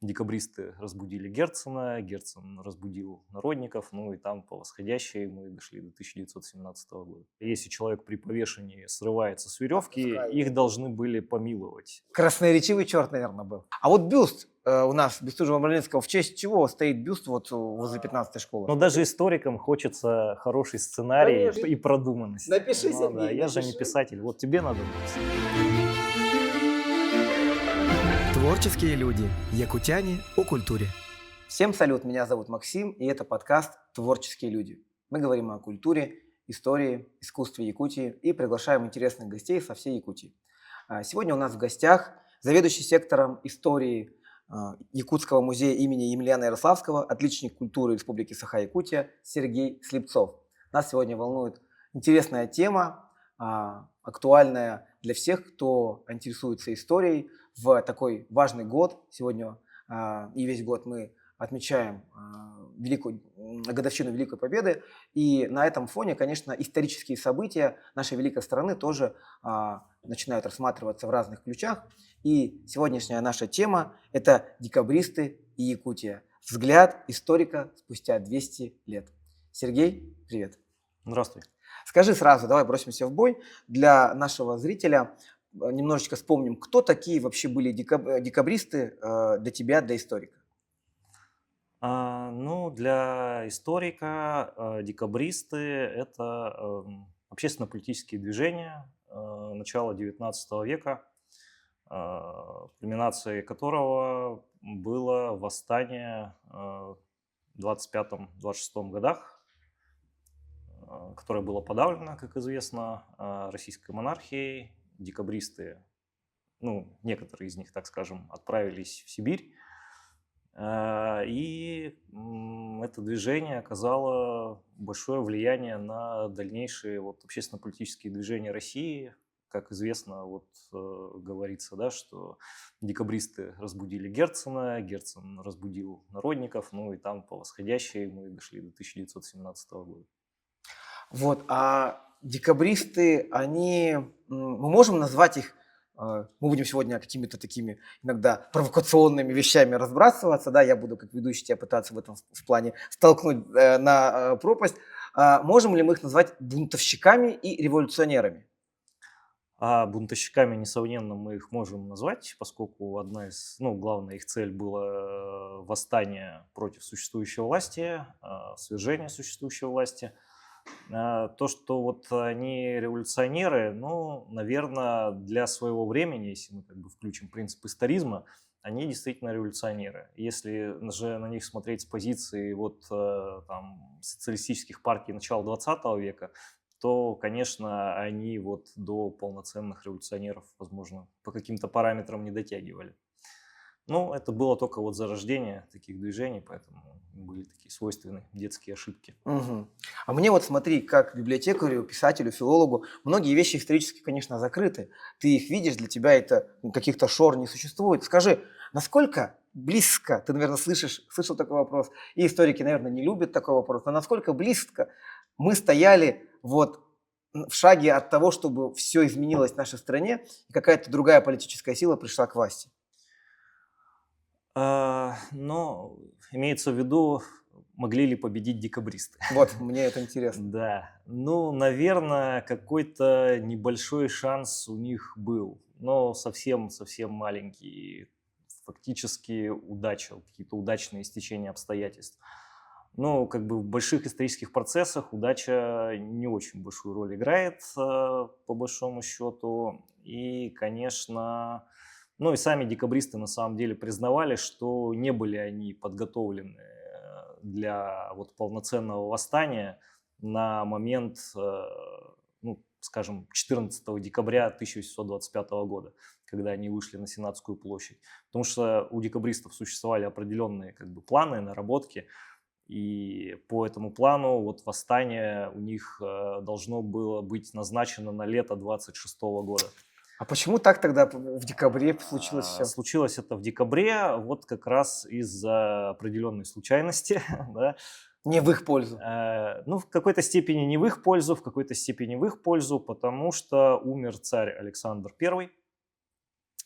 Декабристы разбудили Герцена, Герцен разбудил народников, ну и там по восходящей мы дошли до 1917 года. Если человек при повешении срывается с веревки, их должны были помиловать. Красноречивый черт, наверное, был. А вот бюст у нас, Бестужева-Хмельницкого, в честь чего стоит бюст вот возле 15-й школы? Но даже историкам хочется хороший сценарий Конечно. и продуманность. Напиши, Ну Сергей, да, я же не напиши. писатель, вот тебе надо написать. Творческие люди. Якутяне о культуре. Всем салют, меня зовут Максим, и это подкаст «Творческие люди». Мы говорим о культуре, истории, искусстве Якутии и приглашаем интересных гостей со всей Якутии. Сегодня у нас в гостях заведующий сектором истории Якутского музея имени Емельяна Ярославского, отличник культуры Республики Саха-Якутия Сергей Слепцов. Нас сегодня волнует интересная тема, актуальная для всех, кто интересуется историей в такой важный год. Сегодня и весь год мы отмечаем годовщину Великой Победы. И на этом фоне, конечно, исторические события нашей великой страны тоже начинают рассматриваться в разных ключах. И сегодняшняя наша тема – это декабристы и Якутия. Взгляд историка спустя 200 лет. Сергей, привет. Здравствуй. Скажи сразу, давай бросимся в бой. Для нашего зрителя немножечко вспомним, кто такие вообще были декабристы для тебя, для историка. Ну, для историка декабристы – это общественно-политические движения начала XIX века, кульминацией которого было восстание в 25-26 годах, которое было подавлено, как известно, российской монархией. Декабристы, ну, некоторые из них, так скажем, отправились в Сибирь. И это движение оказало большое влияние на дальнейшие общественно-политические движения России. Как известно, говорится, да, что декабристы разбудили Герцена, Герцен разбудил народников, ну и там по восходящей мы дошли до 1917 года. А декабристы, мы можем назвать их, мы будем сегодня какими-то такими иногда провокационными вещами разбрасываться, да, я буду как ведущий тебя пытаться в этом в плане столкнуть на пропасть. Можем ли мы их назвать бунтовщиками и революционерами? А бунтовщиками, несомненно, мы их можем назвать, поскольку главная их цель была восстание против существующей власти, свержение существующей власти. То, что они революционеры, наверное, для своего времени, если мы включим принцип историзма, они действительно революционеры. Если же на них смотреть с позиции социалистических партий начала 20 века, то, конечно, они до полноценных революционеров, возможно, по каким-то параметрам не дотягивали. Но это было только зарождение таких движений, поэтому были такие свойственные детские ошибки. Угу. А мне смотри, как библиотекарю, писателю, филологу, многие вещи исторически, конечно, закрыты. Ты их видишь, для тебя это каких-то шор не существует. Скажи, насколько близко, ты, наверное, слышал такой вопрос, и историки, наверное, не любят такой вопрос, но насколько близко мы стояли в шаге от того, чтобы все изменилось в нашей стране, и какая-то другая политическая сила пришла к власти? Но имеется в виду, могли ли победить декабристы. Мне это интересно. Да, наверное, какой-то небольшой шанс у них был, но совсем маленький. Фактически удача, какие-то удачные стечения обстоятельств. В больших исторических процессах удача не очень большую роль играет, по большому счету. И, конечно, и сами декабристы на самом деле признавали, что не были они подготовлены для полноценного восстания на момент, 14 декабря 1825 года, когда они вышли на Сенатскую площадь. Потому что у декабристов существовали определенные планы, наработки, и по этому плану восстание у них должно было быть назначено на лето 26 года. А почему так тогда в декабре случилось все? Случилось это в декабре, как раз из-за определенной случайности. Да? Не в их пользу. В какой-то степени не в их пользу, в какой-то степени в их пользу, потому что умер царь Александр I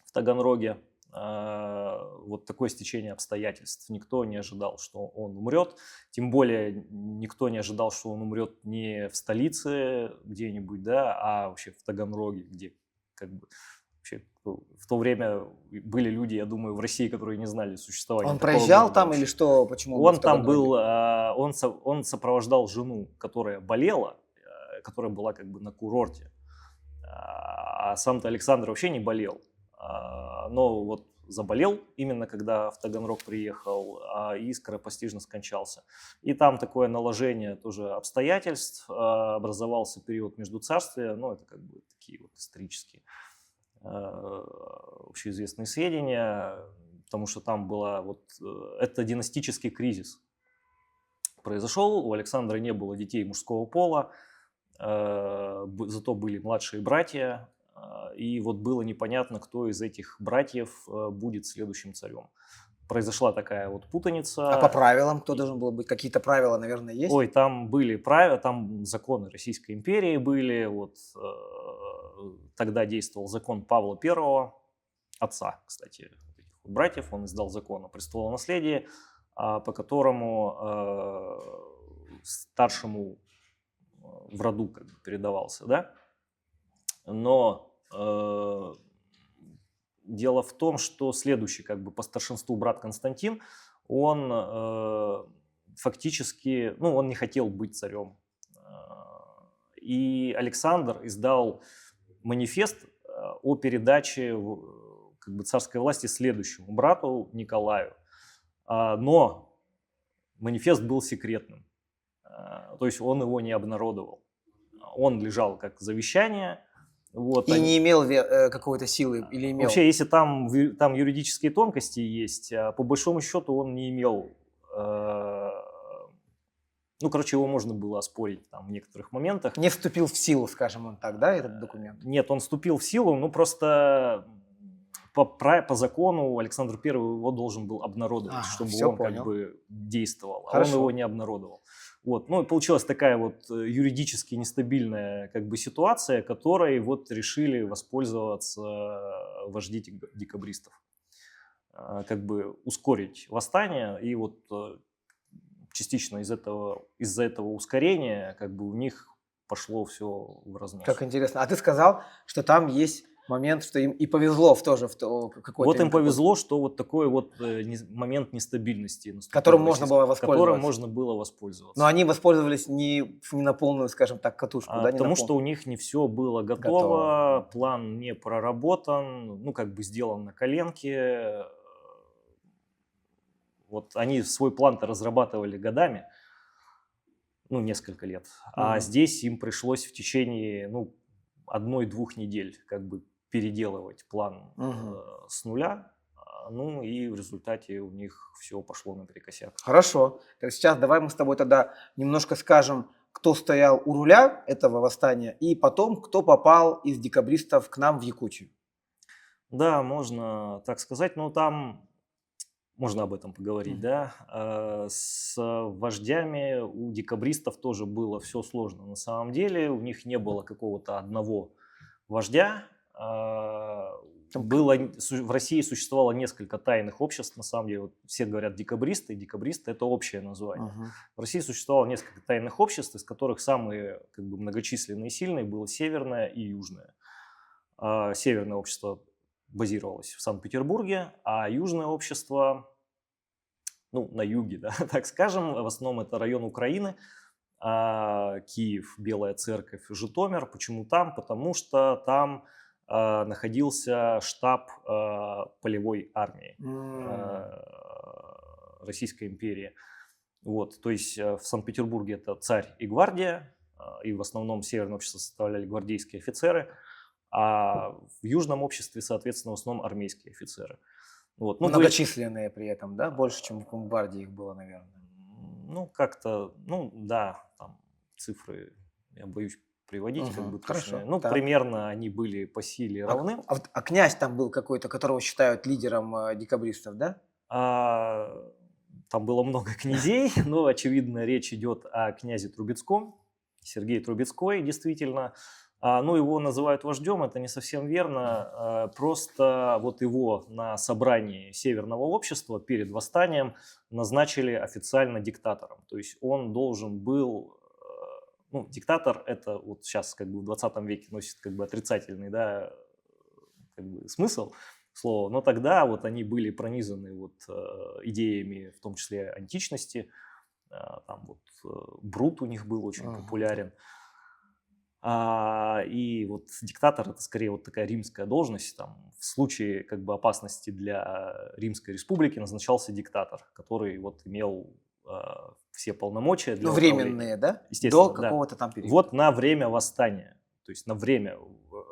в Таганроге. вот такое стечение обстоятельств. Никто не ожидал, что он умрет. Тем более никто не ожидал, что он умрет не в столице где-нибудь, да, а вообще в Таганроге, где как бы вообще в то время были люди, я думаю, в России, которые не знали существования Он такого проезжал города там вообще. или что? Почему Он в там был, Таганроге? он сопровождал жену, которая болела, которая была как бы на курорте. А сам-то Александр вообще не болел. Но вот заболел именно когда в Таганрог приехал и скоропостижно скончался. И там такое наложение тоже обстоятельств, образовался период междуцарствия, ну это как бы такие вот исторические общеизвестные сведения, потому что там была вот, это династический кризис произошел, у Александра не было детей мужского пола, зато были младшие братья, и вот было непонятно, кто из этих братьев будет следующим царем. Произошла такая вот путаница. А по правилам кто должен был быть? Какие-то правила, наверное, есть? Ой, там были правила, там законы Российской империи были. Вот тогда действовал закон Павла I, отца, кстати, этих братьев. Он издал закон о престолонаследии, по которому старшему в роду как бы передавался, да. Но дело в том, что следующий как бы по старшинству брат Константин, он фактически, ну, он не хотел быть царем. И Александр издал манифест о передаче как бы царской власти следующему брату Николаю. Но манифест был секретным, то есть он его не обнародовал. Он лежал как завещание. Вот, И не имел какой-то силы или имел? Вообще, если там юридические тонкости есть, по большому счету он не имел. Ну, короче, его можно было оспорить там в некоторых моментах. Не вступил в силу, скажем он так, да, этот документ? Нет, он вступил в силу, ну просто по закону Александр I его должен был обнародовать, чтобы он как бы действовал, а он его не обнародовал. Вот. Ну и получилась такая вот юридически нестабильная как бы ситуация, которой вот решили воспользоваться вожди декабристов. Как бы ускорить восстание, и вот частично из-за этого ускорения как бы у них пошло все в разнос. Как интересно. А ты сказал, что там есть момент, что им и повезло в какой-то... Вот им повезло, что вот такой вот момент нестабильности наступил. Которым можно было воспользоваться. Которым можно было воспользоваться. Но они воспользовались не на полную, скажем так, катушку, да? Потому что у них не все было готово, план не проработан, ну как бы сделан на коленке. Вот они свой план-то разрабатывали годами, ну несколько лет. А здесь им пришлось в течение, ну, 1-2 недель как бы переделывать план с нуля, ну и в результате у них все пошло наперекосяк. Хорошо. Так сейчас давай мы с тобой тогда немножко скажем, кто стоял у руля этого восстания, и потом, кто попал из декабристов к нам в Якутию. Да, можно так сказать, но там можно об этом поговорить, да. С вождями у декабристов тоже было все сложно на самом деле, у них не было какого-то одного вождя. В России существовало несколько тайных обществ, на самом деле, вот все говорят декабристы, и декабристы – это общее название. В России существовало несколько тайных обществ, из которых самые как бы многочисленные и сильные было северное и южное. Северное общество базировалось в Санкт-Петербурге, а южное общество, ну, на юге, да, так скажем, в основном это район Украины, Киев, Белая Церковь, Житомир. Почему там? Потому что там находился штаб полевой армии Российской империи. Вот, то есть в Санкт-Петербурге это царь и гвардия, и в основном северное общество составляли гвардейские офицеры, а в южном обществе, соответственно, в основном армейские офицеры. Вот. Ну, многочисленные при этом, да? Больше, чем в гвардии их было, наверное. Ну, как-то, ну, да, там цифры, я боюсь приводить, как бы точно. Ну, так. Примерно они были по силе равны. А князь там был какой-то, которого считают лидером декабристов, да? Там было много князей, но, очевидно, речь идет о князе Трубецком, Сергее Трубецкой, действительно. Ну, его называют вождем, это не совсем верно. Просто вот его на собрании Северного общества перед восстанием назначили официально диктатором. То есть он должен был... Ну, диктатор это вот сейчас как бы в 20 веке носит как бы отрицательный, да, как бы смысл слова, но тогда вот они были пронизаны вот идеями, в том числе античности. Там вот Брут у них был очень популярен. И вот диктатор это скорее вот такая римская должность. Там, в случае как бы опасности для Римской республики назначался диктатор, который вот имел все полномочия для временные, да? Естественно, До какого-то там периода. Вот на время восстания, то есть на время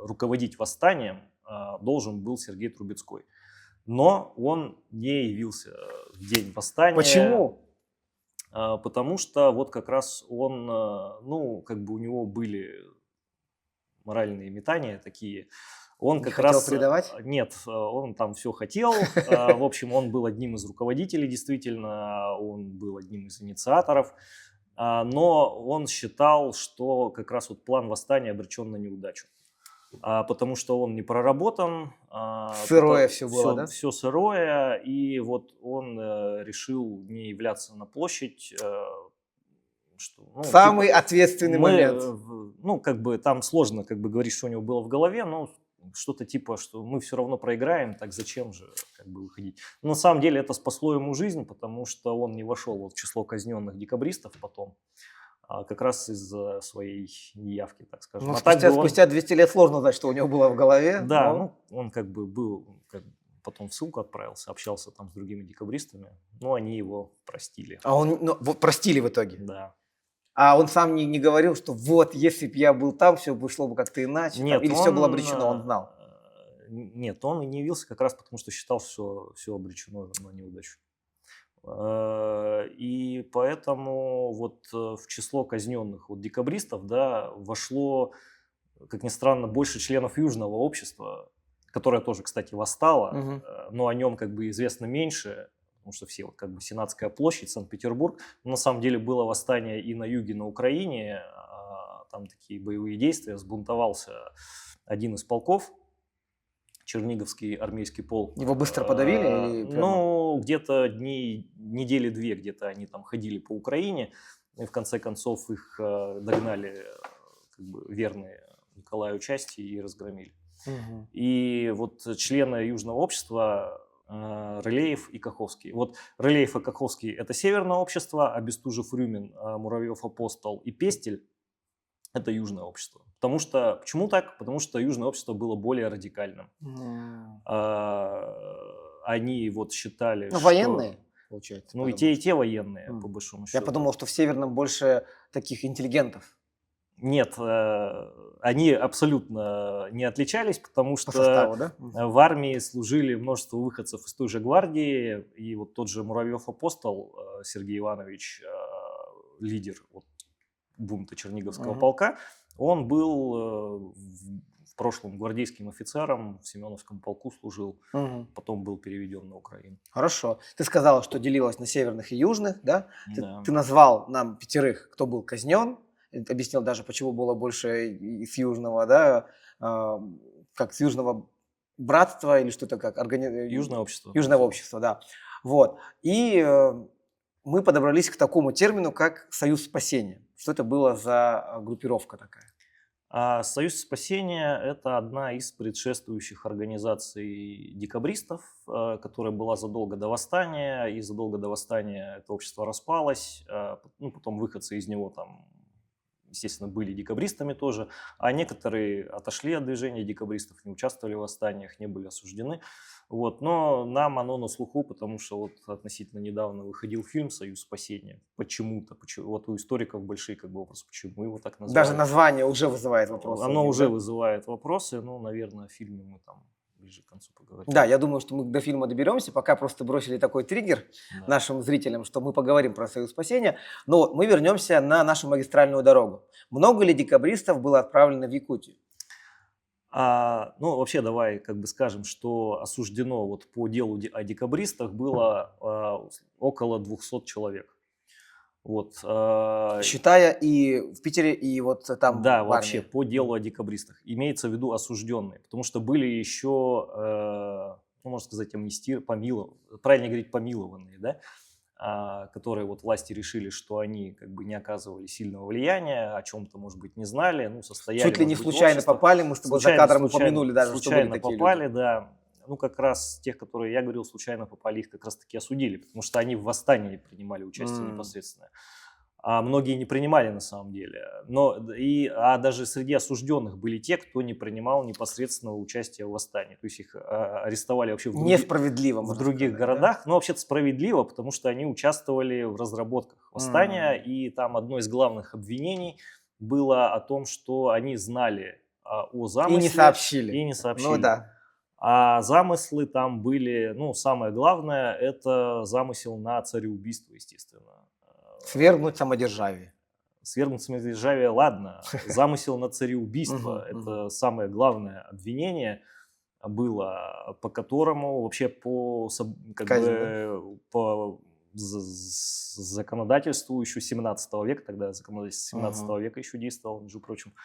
руководить восстанием должен был Сергей Трубецкой. Но он не явился в день восстания. Почему? Потому что вот как раз он, ну, как бы у него были моральные метания такие. Он как хотел раз... предавать? Нет, он там все хотел. В общем, он был одним из руководителей, действительно. Он был одним из инициаторов. Но он считал, что как раз вот план восстания обречен на неудачу. Потому что он не проработан. Сырое все было, да? Все сырое. И вот он решил не являться на площадь. Что, ну, Самый ответственный момент. Ну, как бы там сложно как бы говорить, что у него было в голове, но что-то типа, что мы все равно проиграем, так зачем же как бы выходить. Но на самом деле это спасло ему жизнь, потому что он не вошел в число казненных декабристов потом, как раз из-за своей неявки, так скажем. Ну, спустя 200 лет сложно знать, что у него было в голове. Да, но... ну, он как бы был, потом в ссылку отправился, общался там с другими декабристами, но они его простили. Простили в итоге? Да. А он сам не говорил, что вот, если бы я был там, все вышло бы как-то иначе? Нет, или все было обречено, он знал? Нет, он и не явился как раз потому, что считал, что все обречено на неудачу. И поэтому вот в число казненных вот декабристов, да, вошло, как ни странно, больше членов Южного общества, которое тоже, кстати, восстало, но о нем как бы известно меньше. Потому что все, вот как бы Сенатская площадь, Санкт-Петербург, но на самом деле было восстание и на юге, на Украине, там такие боевые действия, взбунтовался один из полков, Черниговский армейский полк. Его быстро подавили? Ну, где-то недели две где-то они там ходили по Украине, и в конце концов их догнали как бы верные Николаю части и разгромили. И вот члены Южного общества Рылеев и Каховский. Вот Рылеев и Каховский – это Северное общество, а Бестужев, Рюмин, Муравьев, Апостол и Пестель – это Южное общество. Потому что, почему так? Потому что Южное общество было более радикальным. Они вот считали, что… Военные, получается. Ну, и те военные, по большому счету. Я подумал, что в Северном больше таких интеллигентов. Нет, они абсолютно не отличались, потому что по составу, да? В армии служили множество выходцев из той же гвардии, и вот тот же Муравьев-Апостол Сергей Иванович, лидер вот бунта Черниговского полка, он был в прошлом гвардейским офицером, в Семеновском полку служил, потом был переведен на Украину. Хорошо. Ты сказал, что делилось на северных и южных, да? Да. Ты назвал нам 5, кто был казнен. Объяснил даже, почему было больше из южного, да, как с южного братства или что-то как Южное общество. Южного общества, да. Вот. И мы подобрались к такому термину, как Союз спасения. Что это было за группировка такая? Союз спасения – это одна из предшествующих организаций декабристов, которая была задолго до восстания, и задолго до восстания это общество распалось, ну, потом выходцы из него там, естественно, были декабристами тоже, а некоторые отошли от движения декабристов, не участвовали в восстаниях, не были осуждены. Вот. Но нам оно на слуху, потому что вот относительно недавно выходил фильм «Союз спасения». Почему-то. Вот у историков большие как бы вопросы, почему его так назвали. Даже название уже вызывает вопросы. Оно уже вызывает вопросы, но, наверное, в фильме мы там ближе к концу поговорим. Да, я думаю, что мы до фильма доберемся. Пока просто бросили такой триггер нашим зрителям, что мы поговорим про Союз спасения. Но мы вернемся на нашу магистральную дорогу. Много ли декабристов было отправлено в Якутию? Ну, вообще, давай как бы скажем, что осуждено вот по делу о декабристах было около 200 человек. Вот, Считая и в Питере, и вот там да, в вообще армии. по делу о декабристах. Имеется в виду осужденные, потому что были еще, ну, можно сказать, правильно говорить, помилованные, да, которые вот власти решили, что они как бы не оказывали сильного влияния, о чем-то, может быть, не знали, ну, состояли, Чуть ли не может быть, в случайно обществе. попали, мы с тобой за кадром упомянули даже, что были Случайно такие попали, люди. да. Ну, как раз тех, которые я говорил, случайно попали, их как раз-таки осудили, потому что они в восстании принимали участие непосредственно. А многие не принимали на самом деле. А даже среди осужденных были те, кто не принимал непосредственного участия в восстании. То есть их арестовали вообще Несправедливо, в можно других сказать, да? городах. Но вообще-то справедливо, потому что они участвовали в разработках восстания. И там одно из главных обвинений было о том, что они знали о замысле. И не сообщили. И не сообщили. Ну да. А замыслы там были, ну, самое главное, это замысел на цареубийство, естественно. Свергнуть самодержавие. Свергнуть самодержавие, ладно. Замысел на цареубийство – это самое главное обвинение было, по которому вообще по законодательству еще 17 века, тогда законодательство 17 века еще действовало, между прочим,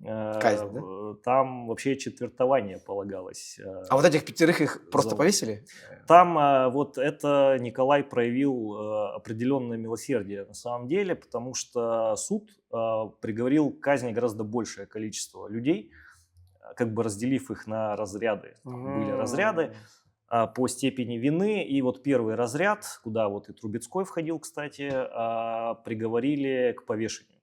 Казнь, да? там вообще четвертование полагалось. А вот этих 5 их просто повесили? Там вот это Николай проявил определенное милосердие на самом деле, потому что суд приговорил к казни гораздо большее количество людей, как бы разделив их на разряды. Там были разряды по степени вины, и вот первый разряд, куда вот и Трубецкой входил, кстати, приговорили к повешению.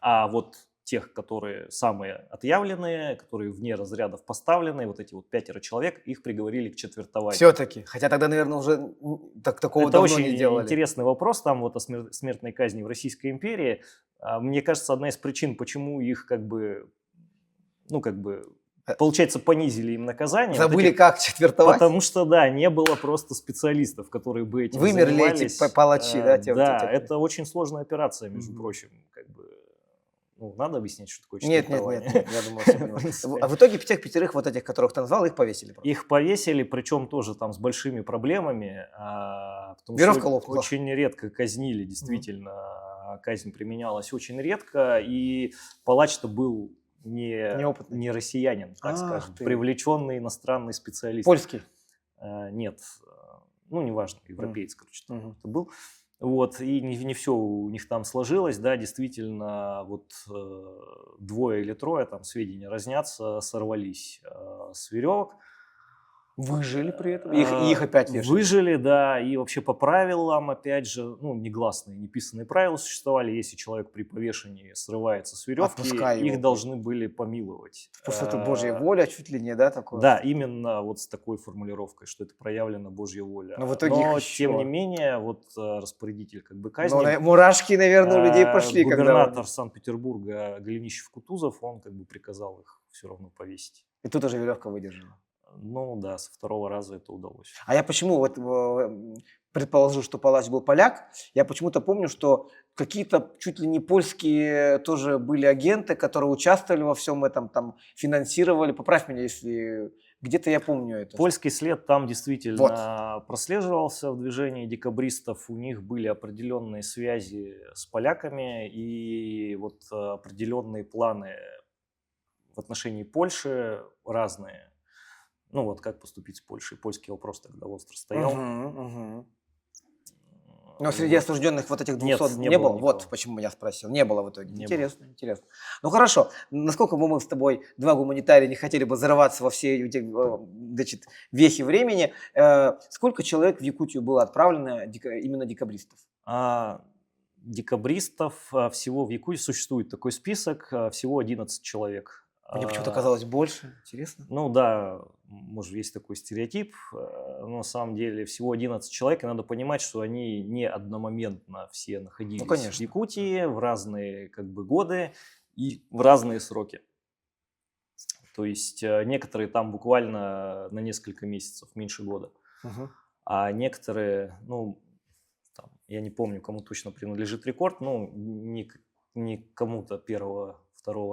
А вот тех, которые самые отъявленные, которые вне разрядов поставлены, вот эти вот 5 человек, их приговорили к четвертованию. Все-таки. Хотя тогда, наверное, уже такого Это давно очень не делали. интересный вопрос, там вот о смертной казни в Российской империи. Мне кажется, одна из причин, почему их как бы, ну как бы, получается, понизили им наказание. Забыли, как четвертовать? Потому что, да, не было просто специалистов, которые бы этим Вымерли занимались. эти палачи, да? Да, это очень сложная операция, между прочим, как бы. Ну, надо объяснять, что такое четвертование? Нет, я думаю, все понимаю. А в итоге тех 5 вот этих, которых ты назвал, их повесили? Просто. Их повесили, причем тоже там с большими проблемами, потому Веревка что лопнула. очень редко казнили, действительно, казнь применялась очень редко, и палач-то был не россиянин, так скажем, привлеченный иностранный специалист. Польский? Нет, ну, неважно, европеец, короче, это был. Вот, и не все у них там сложилось, да, действительно, вот 2 или 3, там сведения разнятся, сорвались с веревок. Выжили при этом? Их опять вешали? Выжили, да, и вообще по правилам, опять же, ну, негласные, неписанные правила существовали, если человек при повешении срывается с веревки, их должны были помиловать. Потому что это Божья воля, чуть ли не, да, такое? Да, именно вот с такой формулировкой, что это проявлена Божья воля. Но в итоге тем не менее, вот распорядитель как бы казни... Мурашки, наверное, у людей пошли. Губернатор Санкт-Петербурга Голенищев-Кутузов, он как бы приказал их все равно повесить. И тут уже веревка выдержала. Ну да, со 2 раза это удалось. А я почему вот предположил, что палач был поляк, я почему-то помню, что какие-то чуть ли не польские тоже были агенты, которые участвовали во всем этом, там финансировали. Поправь меня, если где-то я помню это. Польский след там действительно прослеживался в движении декабристов. У них были определенные связи с поляками и вот определенные планы в отношении Польши разные. Ну вот как поступить с Польшей. Польский вопрос тогда остро стоял. Но среди осужденных вот этих 200 не было? Вот почему я спросил. Не было в итоге. Интересно. Ну хорошо. Насколько бы мы с тобой, 2 гуманитария, не хотели бы зарываться во все эти, значит, вехи времени, сколько человек в Якутию было отправлено именно декабристов? Декабристов всего в Якутии существует такой список, всего 11 человек. Мне почему-то казалось больше. Интересно. Ну да, может, есть такой стереотип, но на самом деле всего 11 человек, и надо понимать, что они не одномоментно все находились в Якутии в разные как бы годы и в разные сроки. То есть некоторые там буквально на несколько месяцев, меньше года, а некоторые, ну, там, я не помню, кому точно принадлежит рекорд, ну, не кому-то 1-2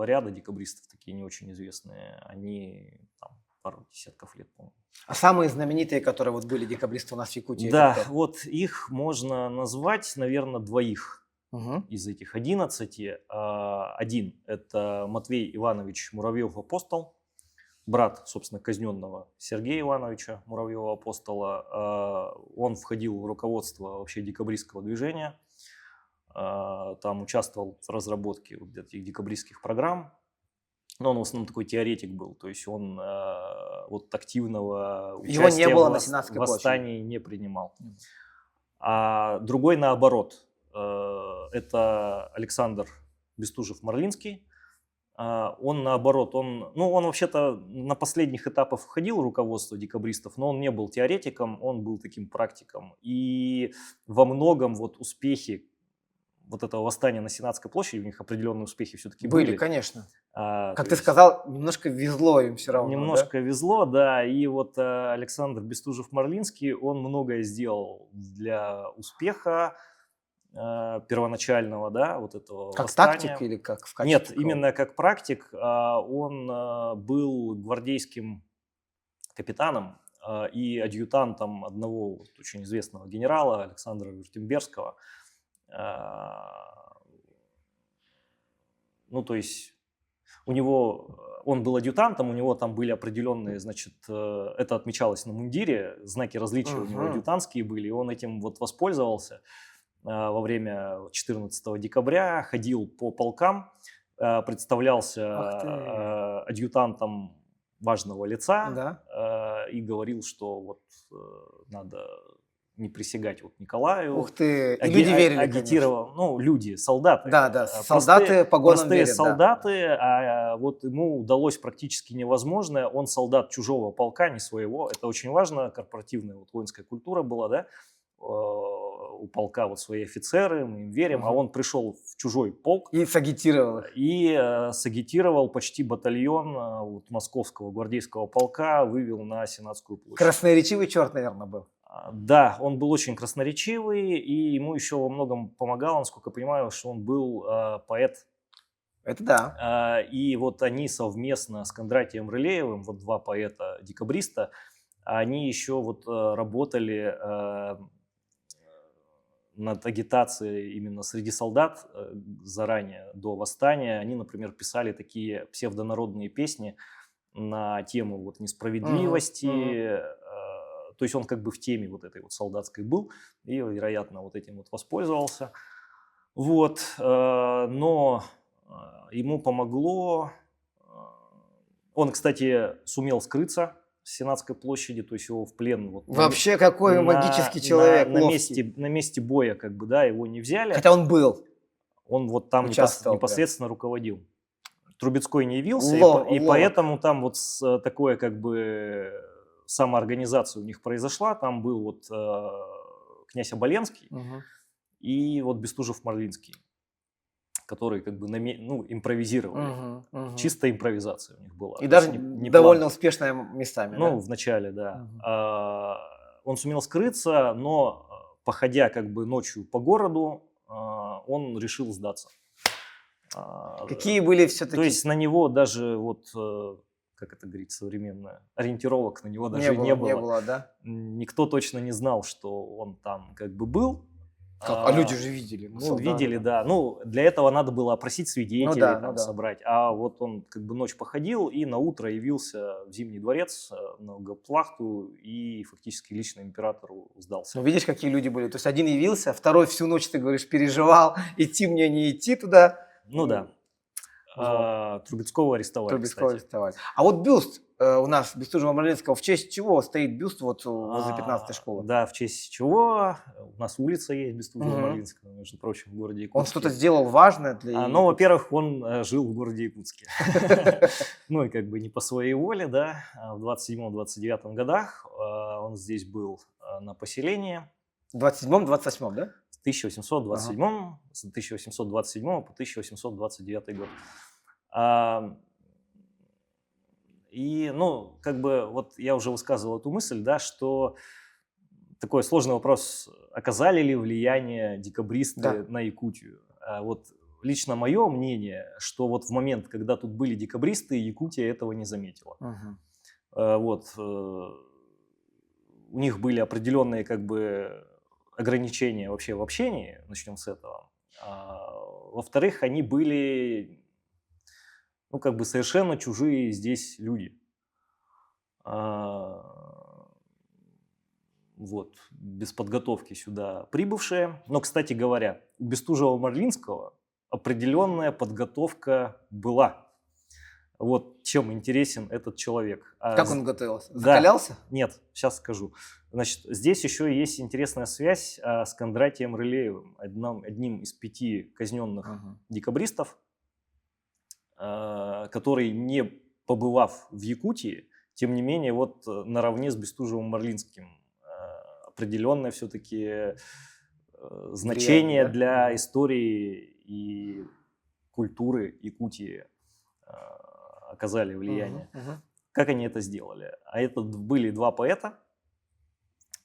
ряда декабристов, такие не очень известные, они там пару десятков лет, по-моему. А самые знаменитые, которые вот были декабристы у нас в Якутии, Да, это кто? вот их можно назвать, наверное, двоих Мгм. из этих 11. Один – это Матвей Иванович Муравьев-Апостол, брат, собственно, казненного Сергея Ивановича Муравьева-Апостола. Он входил в руководство вообще декабристского движения, там участвовал в разработке вот этих декабристских программ. Но он в основном такой теоретик был, то есть он вот активного Его не участия было в на Сенатской площади. восстании не принимал. А другой наоборот, это Александр Бестужев-Марлинский. Он наоборот, он вообще-то на последних этапах входил в руководство декабристов, но он не был теоретиком, он был таким практиком. И во многом вот успехи вот этого восстания на Сенатской площади, у них определенные успехи все-таки были. Конечно. То Как ты есть сказал, немножко везло им все равно, немножко везло, да. И вот Александр Бестужев-Марлинский, он многое сделал для успеха первоначального, да, вот этого Как восстания. тактик или как в качестве Нет, кого? именно как практик. Он был гвардейским капитаном и адъютантом одного вот очень известного генерала Александра Вюртемберского. Ну, то есть он был адъютантом, у него там были определенные, значит, это отмечалось на мундире, знаки различия у него Мгм. адъютантские были, и он этим вот воспользовался во время 14 декабря, ходил по полкам, Ах ты. представлялся адъютантом важного лица Да. и говорил, что вот надо не присягать вот Николаю. Ух ты. И люди верили, конечно. Агитировал, ну, люди, солдаты. Да, солдаты погонам простые верят, да. солдаты, а вот ему удалось практически невозможное. Он солдат чужого полка, не своего. Это очень важно, корпоративная вот воинская культура была, да. У полка вот свои офицеры, мы им верим, а Мгм. он пришел в чужой полк И сагитировал их. и сагитировал почти батальон вот, московского гвардейского полка, вывел на Сенатскую площадь. Красноречивый черт, наверное, был. Да, он был очень красноречивый, и ему еще во многом помогало, насколько я понимаю, что он был поэт. Это да. И вот они совместно с Кондратием Рылеевым, вот два поэта-декабриста, они еще вот работали над агитацией именно среди солдат заранее, до восстания. Они, например, писали такие псевдонародные песни на тему вот несправедливости. То есть он как бы в теме вот этой вот солдатской был и, вероятно, вот этим вот воспользовался. Вот. Но ему помогло. Он, кстати, сумел скрыться с Сенатской площади, то есть его в плен вот Вообще какой магический человек, ловкий. на месте боя как бы, да, его не взяли. Хотя он был. Он вот там Участвовал непосредственно руководил. Трубецкой не явился, и Ловок. поэтому там вот такое как бы самоорганизация у них произошла. Там был вот князь Оболенский и вот Бестужев-Марлинский, которые как бы импровизировали. Чистая импровизация у них была. И То даже есть не довольно план. успешная местами. Ну, да? в начале, да. Он сумел скрыться, но, походя как бы ночью по городу, он решил сдаться. Какие были все-таки... То есть на него даже вот, как это говорить современно, ориентировок на него даже не было. Не было, да? Никто точно не знал, что он там как бы был. А люди же видели. Ну, видели, да. Ну, для этого надо было опросить свидетелей, собрать. А вот он как бы ночь походил и на утро явился в Зимний дворец на гауптвахту и фактически лично императору сдался. Ну, видишь, какие люди были. То есть один явился, второй всю ночь, ты говоришь, переживал, идти мне, не идти туда. Ну да. Трубецкого арестовали, арестовали. А вот бюст у нас Бестужева-Марлинского, в честь чего стоит бюст вот возле 15-й школы? Да, в честь чего. У нас улица есть Бестужева-Mарлинского, между прочим, в городе Якутске. Он что-то сделал важное для... Ну, во-первых, он жил в городе Якутске. Ну, и как бы не по своей воле, да. В 27-29 годах он здесь был на поселении. В 27-28, да? В 1827, с 1827 по 1829 год. И, ну, как бы, вот я уже высказывал эту мысль, да, что такой сложный вопрос, оказали ли влияние декабристы на Якутию. Вот лично мое мнение, что вот в момент, когда тут были декабристы, Якутия этого не заметила. Вот. У них были определенные как бы ограничения вообще в общении, начнем с этого. Во-вторых, они были, ну, как бы совершенно чужие здесь люди. Вот, без подготовки сюда прибывшие. Но, кстати говоря, у Бестужева-Марлинского определенная подготовка была. Вот чем интересен этот человек. Как он готовился? Да. Закалялся? Нет, сейчас скажу. Значит, здесь еще есть интересная связь с Кондратием Рылеевым, одним из 5 казненных декабристов, который, не побывав в Якутии, тем не менее, вот наравне с Бестужевым-Марлинским определенное все-таки значение, да, для истории и культуры Якутии оказали влияние. Как они это сделали? А это были 2 поэта,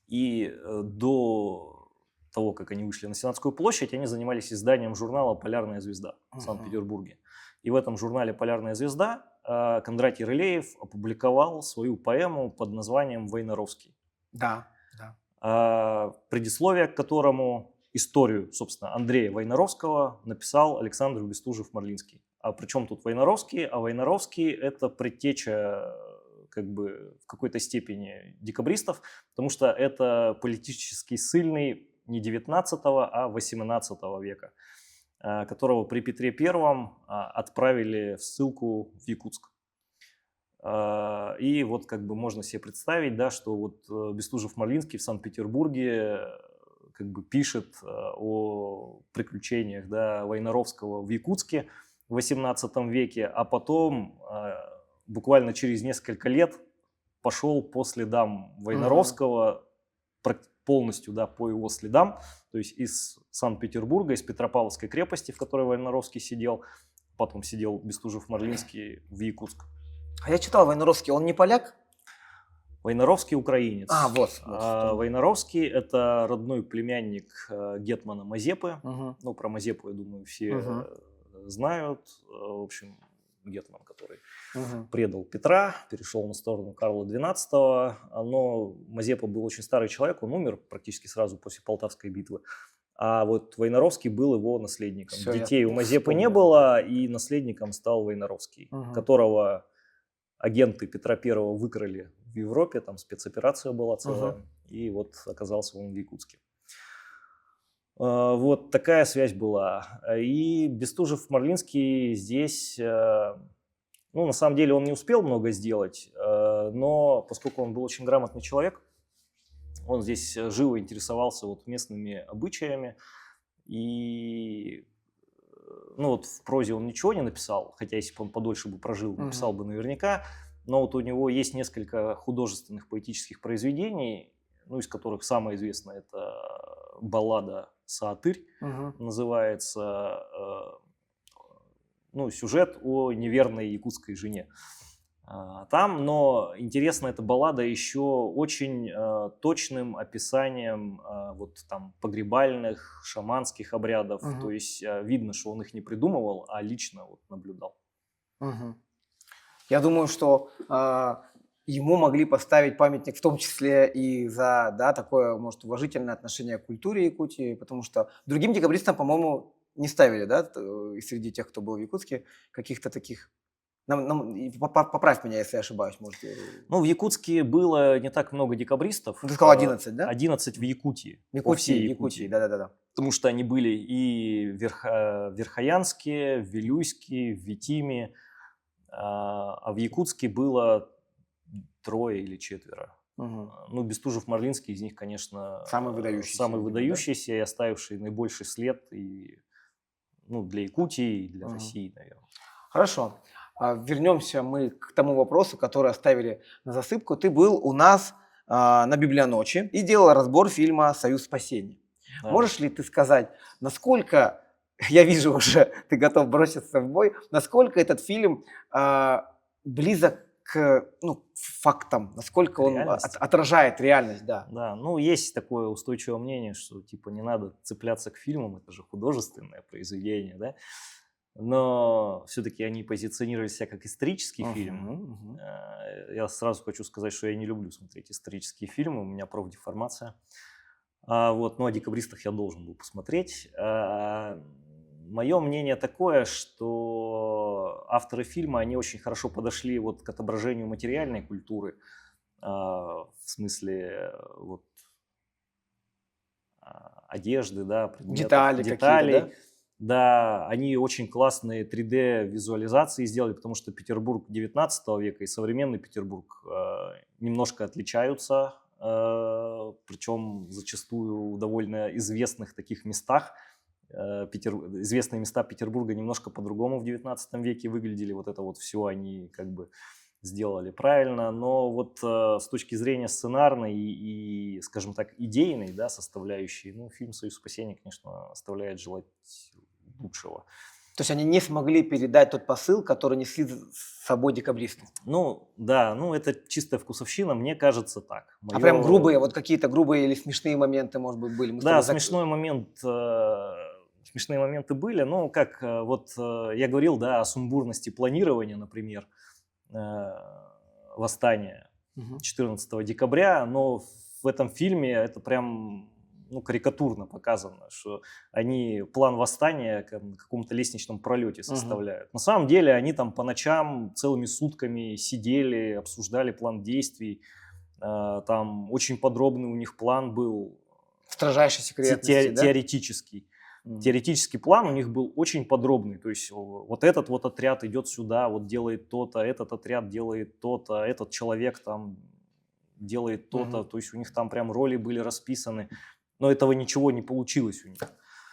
и до того, как они вышли на Сенатскую площадь, они занимались изданием журнала «Полярная звезда» в Санкт-Петербурге. И в этом журнале «Полярная звезда» Кондратий Рылеев опубликовал свою поэму под названием «Войнаровский». Да. Предисловие к которому, историю, собственно, Андрея Войнаровского написал Александр Бестужев-Марлинский. А при чем тут Войнаровский? А Войнаровский – это предтеча, как бы, в какой-то степени декабристов, потому что это политически ссыльный не 19, а 18 века, которого при Петре I отправили в ссылку в Якутск. И вот как бы можно себе представить, да, что вот Бестужев-Марлинский в Санкт-Петербурге как бы пишет о приключениях, да, Войнаровского в Якутске в 18 веке, а потом буквально через несколько лет пошел по следам Войнаровского, полностью, да, по его следам, то есть из Санкт-Петербурга, из Петропавловской крепости, в которой Войнаровский сидел, потом сидел Бестужев-Марлинский в Якутск. А я читал, Войнаровский, он не поляк? Войнаровский украинец. Вот. Войнаровский – это родной племянник гетмана Мазепы. Ну, про Мазепу, я думаю, все знают. В общем, гетман, который предал Петра, перешел на сторону Карла XII. Но Мазепа был очень старый человек, он умер практически сразу после Полтавской битвы. А вот Войнаровский был его наследником. Все, детей у Мазепы не было, и наследником стал Войнаровский, которого агенты Петра I выкрали в Европе, там спецоперация была целая, и вот оказался он в Якутске. Вот такая связь была. И Бестужев-Марлинский здесь, ну, на самом деле он не успел много сделать, но поскольку он был очень грамотный человек, он здесь живо интересовался вот местными обычаями, и ну вот в прозе он ничего не написал, хотя если бы он подольше бы прожил, написал бы наверняка, но вот у него есть несколько художественных поэтических произведений, ну, из которых самое известное – это баллада «Саатырь», называется, ну, сюжет о неверной якутской жене. Там, но интересна эта баллада еще очень точным описанием вот там погребальных, шаманских обрядов. То есть видно, что он их не придумывал, а лично вот наблюдал. Я думаю, что ему могли поставить памятник в том числе и за, да, такое, может, уважительное отношение к культуре Якутии, потому что другим декабристам, по-моему, не ставили, да, среди тех, кто был в Якутске, каких-то таких. Поправь меня, если я ошибаюсь, может. Ну, в Якутске было не так много декабристов. Ты сказал 11, да? 11 в Якутии. По всей Якутии, да. Потому что они были и в Верхоянске, в Вилюйске, в Витиме, а в Якутске было 3 или 4. Ну, Бестужев-Марлинский из них, конечно, самый выдающийся, да? И оставивший наибольший след и, ну, для Якутии, и для России, наверное. Хорошо. Вернемся мы к тому вопросу, который оставили на засыпку. Ты был у нас на Библионочи и делал разбор фильма «Союз спасения». Да. Можешь ли ты сказать, насколько, я вижу уже, ты готов броситься в бой, насколько этот фильм близок к фактам, насколько он отражает реальность? Да. Да, ну есть такое устойчивое мнение, что типа не надо цепляться к фильмам, это же художественное произведение, да? но все-таки они позиционировали себя как исторический фильм. Мгм. Я сразу хочу сказать, что я не люблю смотреть исторические фильмы, у меня профдеформация. Ну, о «Декабристах» я должен был посмотреть. Мое мнение такое, что авторы фильма, они очень хорошо подошли вот к отображению материальной культуры, в смысле вот одежды, да, предметов, Детали какие-то, деталей. да? Да, они очень классные 3D-визуализации сделали, потому что Петербург 19 века и современный Петербург немножко отличаются, причем зачастую в довольно известных таких местах. Известные места Петербурга немножко по-другому в 19 веке выглядели. Вот это вот все они как бы сделали правильно. Но вот с точки зрения сценарной и, скажем так, идейной, да, составляющей, ну, фильм «Союз спасения», конечно, оставляет желать лучшего. То есть они не смогли передать тот посыл, который несли с собой декабристы. Ну, да, ну, это чистая вкусовщина, мне кажется так. А прям Моё- грубые, вот какие-то грубые или смешные моменты, может быть, были? Мы с Да, тобой смешные моменты были. Ну, как я говорил, да, о сумбурности планирования, например, восстания Мгм. 14 декабря, но в этом фильме это прям карикатурно показано, что они план восстания на каком-то лестничном пролете составляют. На самом деле они там по ночам целыми сутками сидели, обсуждали план действий. Там очень подробный у них план был, Строжайшей секретности, да? теоретический. Мгм. Теоретический план у них был очень подробный. То есть вот этот вот отряд идет сюда, вот делает то-то, этот отряд делает то-то, этот человек там делает то-то. Мгм. То есть у них там прям роли были расписаны. Но этого ничего не получилось у них.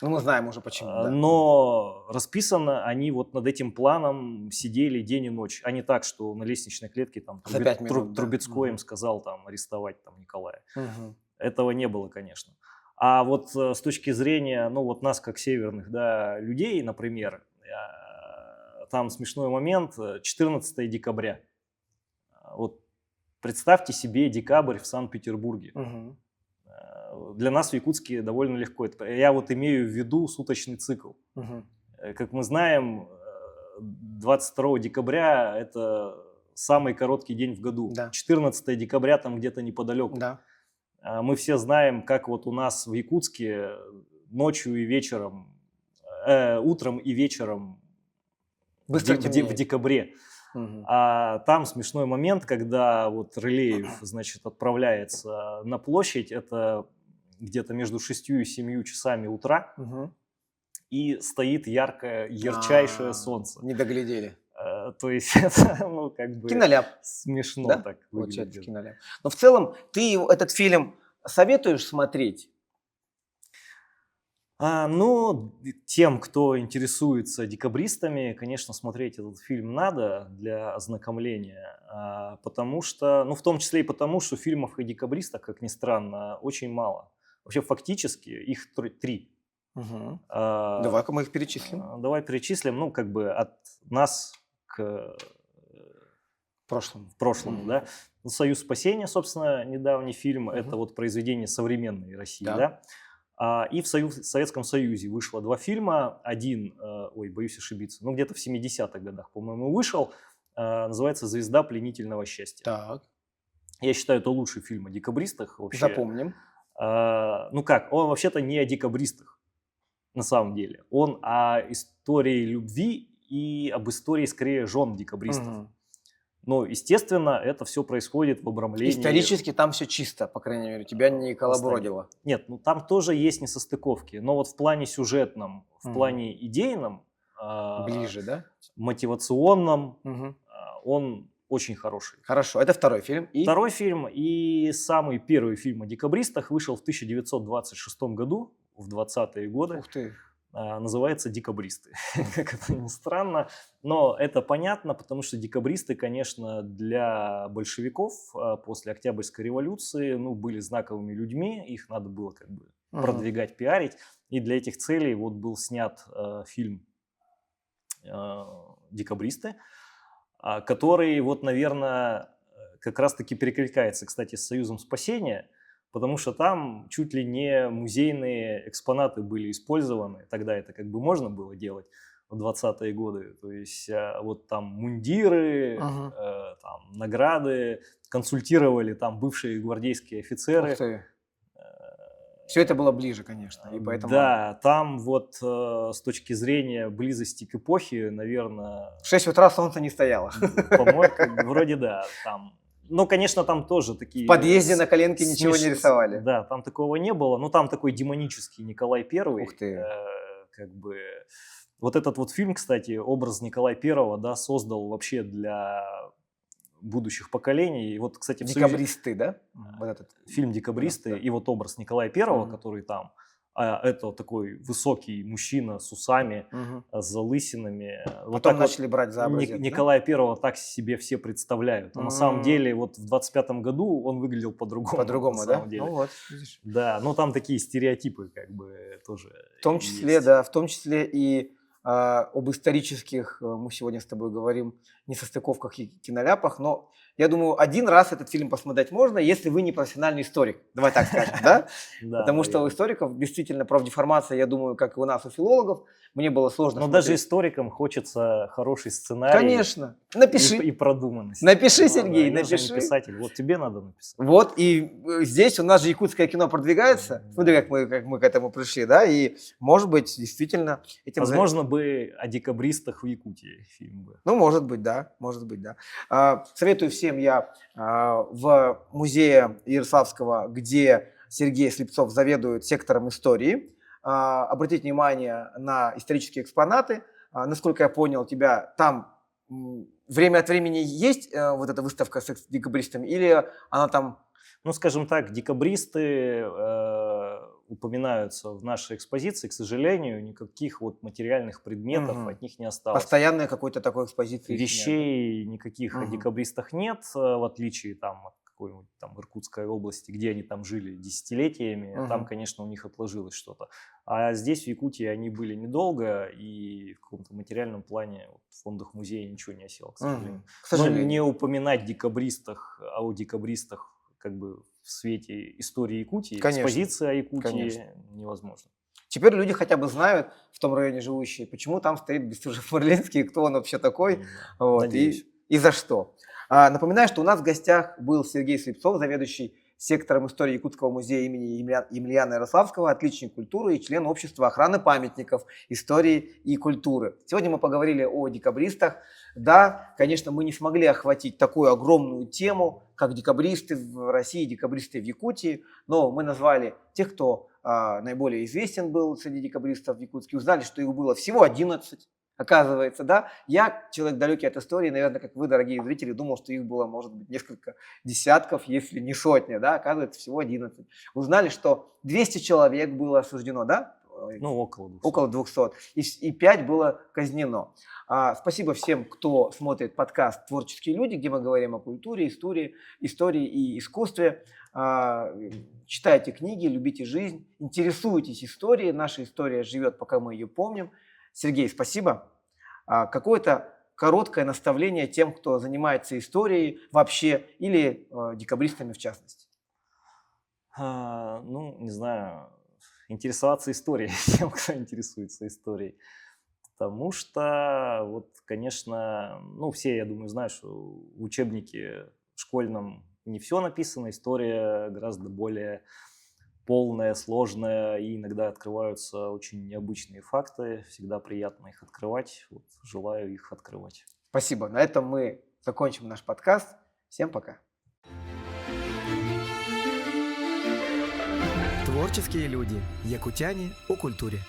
Ну, мы знаем уже почему, да. Но расписано они вот над этим планом сидели день и ночь, а не так, что на лестничной клетке там За 5 минут, да. Трубецкой им Мгм. сказал там арестовать там Николая. Мгм. Этого не было, конечно. А вот с точки зрения, ну вот нас как северных, да, людей, например, там смешной момент, 14 декабря. Вот представьте себе декабрь в Санкт-Петербурге. Мгм. Для нас в Якутске довольно легко. Я вот имею в виду суточный цикл. Мгм. Как мы знаем, 22 декабря – это самый короткий день в году. Да. 14 декабря там где-то неподалеку. Да. Мы все знаем, как вот у нас в Якутске ночью и вечером, утром и вечером Быстро в темнеет. декабре. Мгм. А там смешной момент, когда вот Рылеев, значит, отправляется на площадь, это где-то между 6 и 7 часами утра, Мгм. и стоит ярчайшее А, солнце. Не доглядели. То есть это, ну, как бы Киноляп, смешно да? так Получается, выглядит. киноляп. Но в целом ты этот фильм советуешь смотреть? Тем, кто интересуется декабристами, конечно, смотреть этот фильм надо для ознакомления, потому что, в том числе и потому, что фильмов о декабристах, как ни странно, очень мало. Вообще, фактически, их 3. Мгм. А, Давай-ка мы их перечислим. Давай перечислим, как бы от нас к В прошлом. прошлому, Мгм. да. «Союз спасения», собственно, недавний фильм, Мгм. это вот произведение современной России, Да. да. И в Советском Союзе вышло 2 фильма. Один, боюсь ошибиться, где-то в 70-х годах, по-моему, вышел. Называется «Звезда пленительного счастья». Так, Я считаю, это лучший фильм о декабристах вообще. запомним. Он вообще-то не о декабристах, на самом деле. Он о истории любви и об истории, скорее, жен декабристов. Мгм. Но, естественно, это все происходит в обрамлении... Исторически там все чисто, по крайней мере, тебя не колобродило. Нет, там тоже есть несостыковки, но вот в плане сюжетном, в Мгм. плане идейном, Ближе, да? мотивационном, Мгм. он очень хороший. Хорошо, это второй фильм. И Второй фильм и самый первый фильм о декабристах вышел в 1926 году, в 20-е годы. Ух ты. Называется «Декабристы». Как это ни странно, но это понятно, потому что декабристы, конечно, для большевиков после Октябрьской революции были знаковыми людьми, их надо было как бы Мгм. продвигать, пиарить, и для этих целей вот был снят фильм «Декабристы», который вот, наверное, как раз-таки перекликается, кстати, с «Союзом спасения», потому что там чуть ли не музейные экспонаты были использованы. Тогда это как бы можно было делать. в 20-е годы. То есть вот там мундиры, Мгм. там награды, консультировали там бывшие гвардейские офицеры. Ух ты. Все это было ближе, конечно, и поэтому Да, там вот с точки зрения близости к эпохе, наверное, в 6 утра солнце не стояло. по-моему, вроде да, там. Ну, конечно, там тоже такие... В подъезде на коленке ничего не рисовали. Да, там такого не было. Но там такой демонический Николай Первый. Ух ты. Как бы... Вот этот вот фильм, кстати, образ Николая Первого, да, создал вообще для будущих поколений. И вот, кстати, в Союзе- Декабристы, да? Вот этот. фильм «Декабристы» Да. и вот образ Николая Первого, Мгм. который там, это такой высокий мужчина с усами, Мгм. с залысинами. Вот Потом так вот начали брать за образец, да? Николая Первого так себе все представляют. А на самом М. деле вот в 25-м году он выглядел по-другому. По-другому, на да? самом деле. Ну вот, видишь. Да, но там такие стереотипы как бы тоже В том числе, есть. да, в том числе и об исторических, мы сегодня с тобой говорим, несостыковках и киноляпах, но я думаю, один раз этот фильм посмотреть можно, если вы не профессиональный историк. Давай так скажем, да? Да, Потому что у наверное. историков действительно профдеформация, я думаю, как и у нас, у филологов, мне было сложно Но даже смотреть. историкам хочется хороший сценарий Конечно, напиши. и продуманность. Напиши, Ну, Сергей, да, я же не напиши. писатель. Вот тебе надо написать. Вот, и здесь у нас же якутское кино продвигается. Смотри, как мы к этому пришли, да, и, может быть, действительно этим... Возможно, бы о декабристах в Якутии фильм бы. Ну, может быть, да, может быть, да. Советую всем я в музее Ярославского, где Сергей Слепцов заведует сектором истории, обратить внимание на исторические экспонаты. Насколько я понял, у тебя там время от времени есть вот эта выставка с декабристами, или она там... Ну, скажем так, декабристы упоминаются в нашей экспозиции, к сожалению, никаких вот материальных предметов Мгм. от них не осталось. Постоянной какой-то такой экспозиции. их нет, Вещей никаких о Мгм. декабристах нет, в отличие там от какой-нибудь там Иркутской области, где они там жили десятилетиями. Там, Мгм. конечно, у них отложилось что-то. А здесь, в Якутии, они были недолго, и в каком-то материальном плане вот, в фондах музея ничего не осело, к да? сожалению. К Но сожалению. не упоминать о декабристах как бы в свете истории Якутии, Конечно, экспозиции о Якутии конечно. невозможно. Теперь люди хотя бы знают в том районе живущие, почему там стоит Бестужев-Марлинский, кто он вообще такой, вот, Надеюсь. и за что. Напоминаю, что у нас в гостях был Сергей Слепцов, заведующий сектором истории Якутского музея имени Емельяна Ярославского, отличник культуры и член общества охраны памятников истории и культуры. Сегодня мы поговорили о декабристах. Да, конечно, мы не смогли охватить такую огромную тему, как декабристы в России, декабристы в Якутии, но мы назвали тех, кто наиболее известен был среди декабристов в Якутске, узнали, что их было всего 11. Оказывается, да, я, человек далекий от истории, наверное, как вы, дорогие зрители, думал, что их было, может быть, несколько десятков, если не сотни, да, оказывается, всего 11. Узнали, что 200 человек было осуждено, да? Ну, около 200. Около 200, и 5 было казнено. Спасибо всем, кто смотрит подкаст «Творческие люди», где мы говорим о культуре, истории и искусстве. Читайте книги, любите жизнь, интересуйтесь историей. Наша история живет, пока мы ее помним. Сергей, спасибо. Какое-то короткое наставление тем, кто занимается историей вообще или декабристами в частности. Ну, не знаю, интересоваться историей, тем, кто интересуется историей. Потому что, вот, конечно, ну, все, я думаю, знают, что в учебнике школьном не все написано, история гораздо более полная, сложная, и иногда открываются очень необычные факты. Всегда приятно их открывать. Вот, желаю их открывать. Спасибо. На этом мы закончим наш подкаст. Всем пока. Творческие люди. Якутяне о культуре.